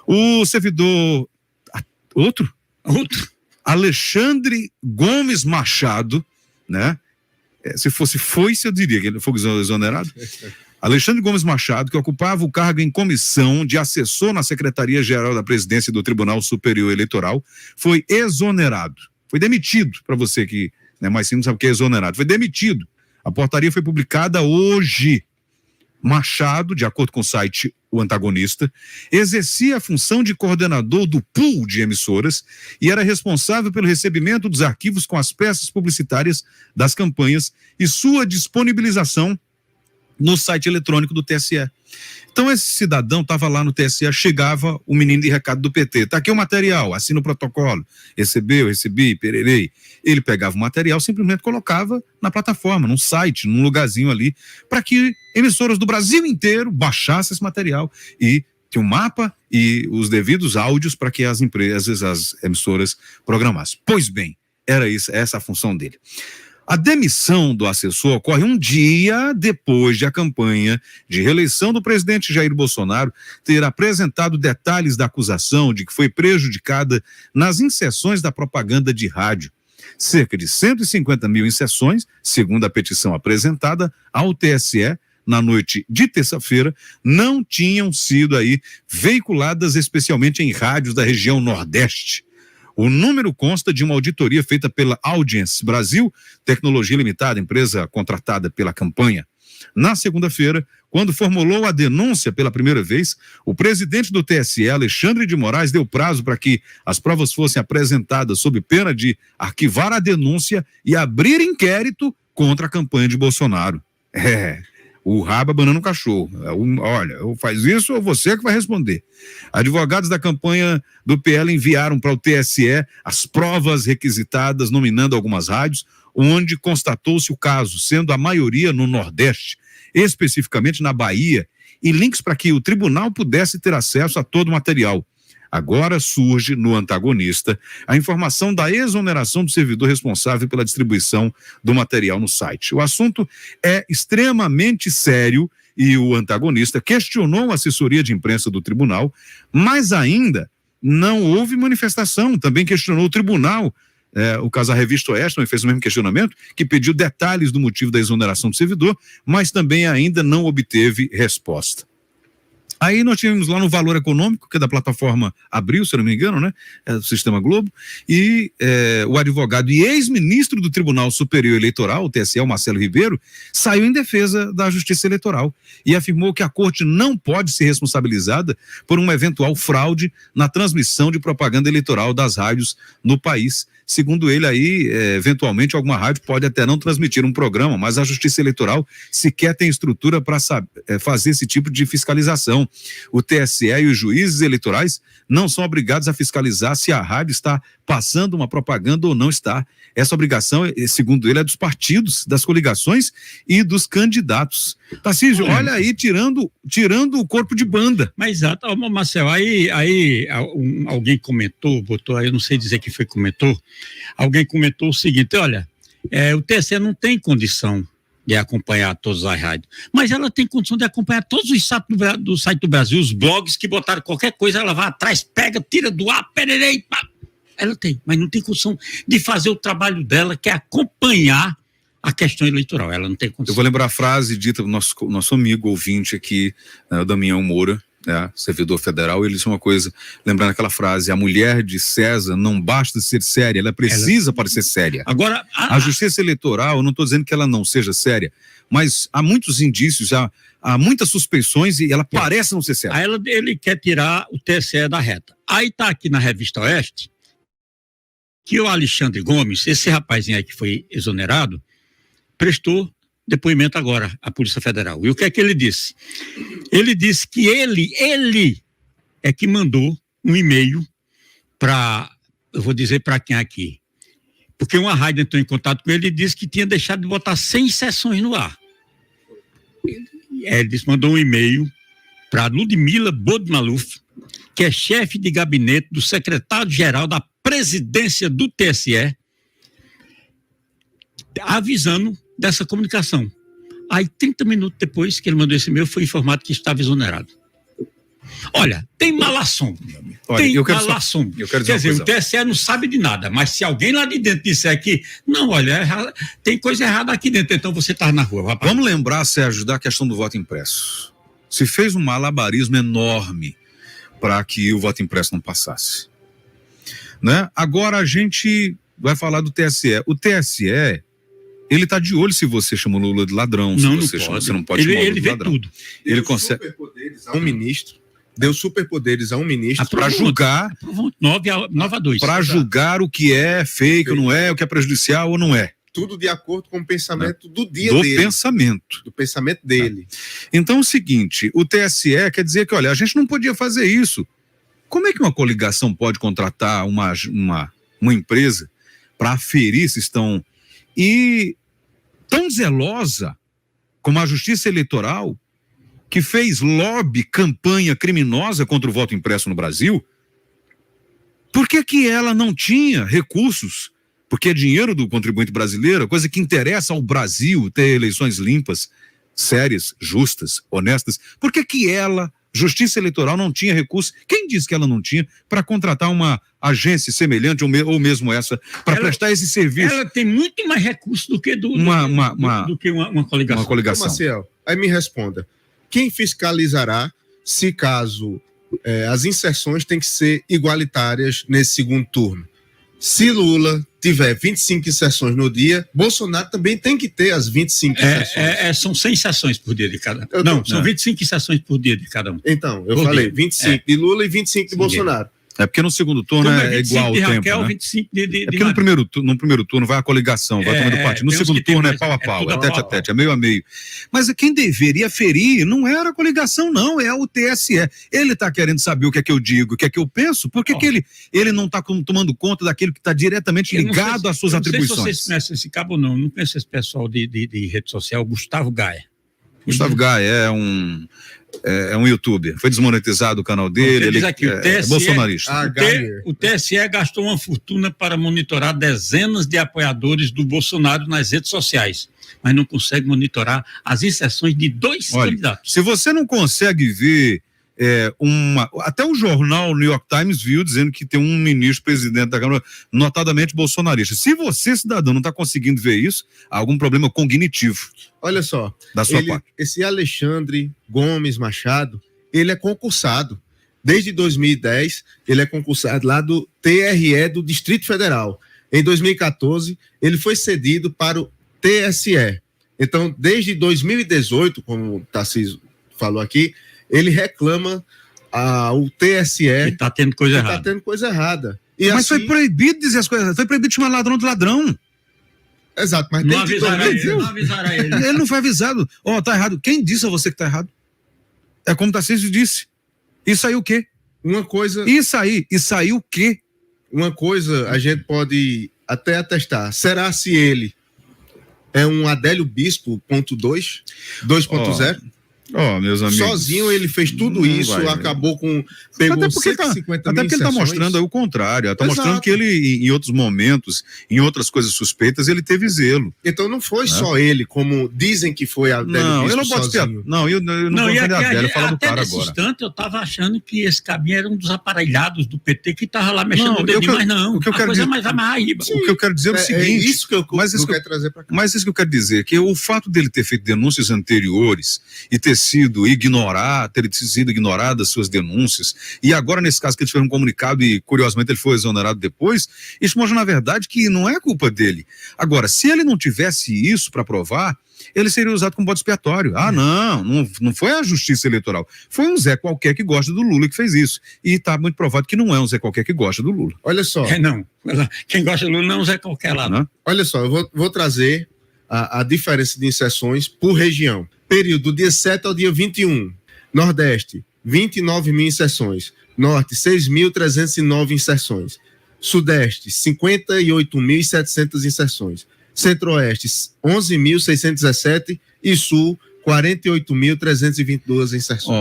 O servidor, outro, Alexandre Gomes Machado, né? Se fosse eu diria que ele foi exonerado. Alexandre Gomes Machado, que ocupava o cargo em comissão de assessor na Secretaria-Geral da Presidência do Tribunal Superior Eleitoral, foi exonerado. Foi demitido, para você que mais simples sabe o que é exonerado. Foi demitido. A portaria foi publicada hoje. Machado, de acordo com o site O Antagonista, exercia a função de coordenador do pool de emissoras e era responsável pelo recebimento dos arquivos com as peças publicitárias das campanhas e sua disponibilização no site eletrônico do TSE. Então esse cidadão estava lá no TSE, chegava o menino de recado do PT, está aqui o material, assina o protocolo, recebi, pererei. Ele pegava o material, simplesmente colocava na plataforma, num site, num lugarzinho ali, para que emissoras do Brasil inteiro baixassem esse material e tinha um mapa e os devidos áudios para que as empresas, as emissoras programassem. Pois bem, era essa a função dele. A demissão do assessor ocorre um dia depois de a campanha de reeleição do presidente Jair Bolsonaro ter apresentado detalhes da acusação de que foi prejudicada nas inserções da propaganda de rádio. Cerca de 150 mil inserções, segundo a petição apresentada ao TSE, na noite de terça-feira, não tinham sido veiculadas especialmente em rádios da região Nordeste. O número consta de uma auditoria feita pela Audience Brasil, Tecnologia Limitada, empresa contratada pela campanha. Na segunda-feira, quando formulou a denúncia pela primeira vez, o presidente do TSE, Alexandre de Moraes, deu prazo para que as provas fossem apresentadas sob pena de arquivar a denúncia e abrir inquérito contra a campanha de Bolsonaro. O rabo abanando o cachorro. Olha, faz isso ou você que vai responder. Advogados da campanha do PL enviaram para o TSE as provas requisitadas, nominando algumas rádios, onde constatou-se o caso, sendo a maioria no Nordeste, especificamente na Bahia, e links para que o tribunal pudesse ter acesso a todo o material. Agora surge no Antagonista a informação da exoneração do servidor responsável pela distribuição do material no site. O assunto é extremamente sério e o Antagonista questionou a assessoria de imprensa do tribunal, mas ainda não houve manifestação. Também questionou o tribunal. O caso da Revista Oeste fez o mesmo questionamento, que pediu detalhes do motivo da exoneração do servidor, mas também ainda não obteve resposta. Aí nós tivemos lá no Valor Econômico, que é da plataforma Abril, se eu não me engano, né? É do Sistema Globo, e o advogado e ex-ministro do Tribunal Superior Eleitoral, o TSE, o Marcelo Ribeiro, saiu em defesa da Justiça Eleitoral e afirmou que a Corte não pode ser responsabilizada por uma eventual fraude na transmissão de propaganda eleitoral das rádios no país. Segundo ele eventualmente alguma rádio pode até não transmitir um programa, mas a Justiça Eleitoral sequer tem estrutura para fazer esse tipo de fiscalização. O TSE e os juízes eleitorais não são obrigados a fiscalizar se a rádio está passando uma propaganda ou não está. Essa obrigação, segundo ele, é dos partidos, das coligações e dos candidatos. Tarcísio, olha aí, tirando o corpo de banda. Mas exato, Marcel, alguém comentou, botou aí, eu não sei dizer quem foi que comentou, alguém comentou o seguinte, olha, o TSE não tem condição de acompanhar todas as rádios, mas ela tem condição de acompanhar todos os sites do site do Brasil, os blogs que botaram qualquer coisa, ela vai atrás, pega, tira do ar, pererei, pá. Ela tem, mas não tem condição de fazer o trabalho dela, que é acompanhar a questão eleitoral, ela não tem condição. Eu vou lembrar a frase dita do nosso amigo ouvinte aqui, o Damião Moura, servidor federal, ele disse uma coisa, lembrando aquela frase, a mulher de César não basta ser séria, ela precisa parecer séria. Agora, a Justiça Eleitoral, eu não estou dizendo que ela não seja séria, mas há muitos indícios, há muitas suspeições e ela parece não ser séria. Aí ele quer tirar o TSE da reta. Aí está aqui na Revista Oeste, que o Alexandre Gomes, esse rapazinho aí que foi exonerado, prestou depoimento agora à Polícia Federal. E o que é que ele disse? Ele disse que ele é que mandou um e-mail eu vou dizer para quem aqui, porque uma rádio entrou em contato com ele e disse que tinha deixado de botar 100 sessões no ar. Ele mandou um e-mail para Ludmila Bodmaluf, que é chefe de gabinete do secretário-geral da presidência do TSE, avisando dessa comunicação. Aí, 30 minutos depois que ele mandou esse e-mail, foi informado que estava exonerado. Olha, tem malassom, meu amigo. Olha, Tem eu quero malassom. dizer Quer dizer, uma o TSE não sabe de nada, mas se alguém lá de dentro disser que, não, olha, tem coisa errada aqui dentro, então você tá na rua. Rapaz. Vamos lembrar, Sérgio, da questão do voto impresso. Se fez um malabarismo enorme para que o voto impresso não passasse. Né? Agora a gente vai falar do TSE. O TSE, ele está de olho se você chama o Lula de ladrão, Não, você não pode chamar o Lula de vê ladrão. tudo. Ele consegue Superpoderes a um ministro. Deu superpoderes a um ministro para julgar, 9-2. para julgar o que é fake ou não é, o que é prejudicial ou não é. tudo de acordo com o pensamento do dia do dele. Do pensamento dele. Então é o seguinte, o TSE quer dizer que, olha, a gente não podia fazer isso. Como é que uma coligação pode contratar uma empresa para aferir se estão... E tão zelosa como a Justiça Eleitoral, que fez lobby, campanha criminosa contra o voto impresso no Brasil, por que ela não tinha recursos? Porque é dinheiro do contribuinte brasileiro, coisa que interessa ao Brasil ter eleições limpas, sérias, justas, honestas. Por que ela, Justiça Eleitoral, não tinha recursos? Quem disse que ela não tinha para contratar uma agência semelhante ou mesmo essa para prestar esse serviço? Ela tem muito mais recursos do que uma coligação. Uma coligação. Maciel, aí me responda. Quem fiscalizará se caso as inserções têm que ser igualitárias nesse segundo turno? Se Lula tiver 25 inserções no dia, Bolsonaro também tem que ter as 25 inserções. São 100 inserções por dia de cada um. São 25 inserções por dia de cada um. Então, eu falei 25 de Lula e 25 de Bolsonaro. É porque no segundo turno é igual o tempo, Raquel, né? 25 é porque no primeiro turno vai a coligação, vai tomando partido. No segundo turno é pau a pau, é tete a tete, é meio a meio. Mas quem deveria ferir não era a coligação, não, é o TSE. Ele está querendo saber o que é que eu digo, o que é que eu penso, por que ele não está tomando conta daquilo que está diretamente ligado às suas atribuições? Não sei se vocês conhecem esse cabo ou não conheço esse pessoal de rede social, Gustavo Gaia. Gustavo Gaia é um youtuber, foi desmonetizado o canal dele, ele é bolsonarista. O TSE gastou uma fortuna para monitorar dezenas de apoiadores do Bolsonaro nas redes sociais, mas não consegue monitorar as inserções de 2 candidatos. Se você não consegue ver até o jornal New York Times viu dizendo que tem um ministro presidente da Câmara notadamente bolsonarista. Se você, cidadão, não está conseguindo ver isso, há algum problema cognitivo. Olha só, da sua parte. Esse Alexandre Gomes Machado, ele é concursado. Desde 2010, ele é concursado lá do TRE do Distrito Federal. Em 2014, ele foi cedido para o TSE. Então, desde 2018, como o Tarcísio falou aqui, ele reclama ao TSE que está tendo coisa errada. E mas foi proibido dizer as coisas, foi proibido chamar ladrão de ladrão. Exato, mas não avisaram ele. Ele não foi avisado. Tá errado. Quem disse a você que tá errado? É como o Tarcísio disse. Isso aí o quê? Isso aí o quê? Uma coisa a gente pode até atestar. Será se ele é um Adélio Bispo 2.0? Meus amigos. Sozinho ele fez tudo isso, acabou com... Pegou 150 mil até porque ele está mostrando aí o contrário. Está mostrando que ele, em outros momentos, em outras coisas suspeitas, ele teve zelo. Então não foi só ele, como dizem que foi a Adélio Bispo sozinho. Eu não vou defender a Adélio, falar do cara agora. Instante, eu estava achando que esse cabinho era um dos aparelhados do PT que estava lá mexendo no dedinho, mas não. A coisa mais amarriba. O que eu quero dizer é o seguinte... isso que eu quero trazer para cá. Mas isso que eu quero dizer, que o fato dele ter feito denúncias anteriores e ter sido ignoradas suas denúncias, e agora nesse caso que ele fez um comunicado e curiosamente ele foi exonerado depois, isso mostra na verdade que não é culpa dele. Agora, se ele não tivesse isso para provar, ele seria usado como bode expiatório. Não foi a Justiça Eleitoral, foi um Zé qualquer que gosta do Lula que fez isso, e está muito provado que não é um Zé qualquer que gosta do Lula. Olha só. Quem gosta do Lula não é um Zé qualquer lá. Não? Olha só, eu vou trazer a diferença de inserções por região. Período do dia 7 ao dia 21. Nordeste, 29 mil inserções. Norte, 6.309 inserções. Sudeste, 58.700 inserções. Centro-Oeste, 11.617 e Sul, 48.322 inserções.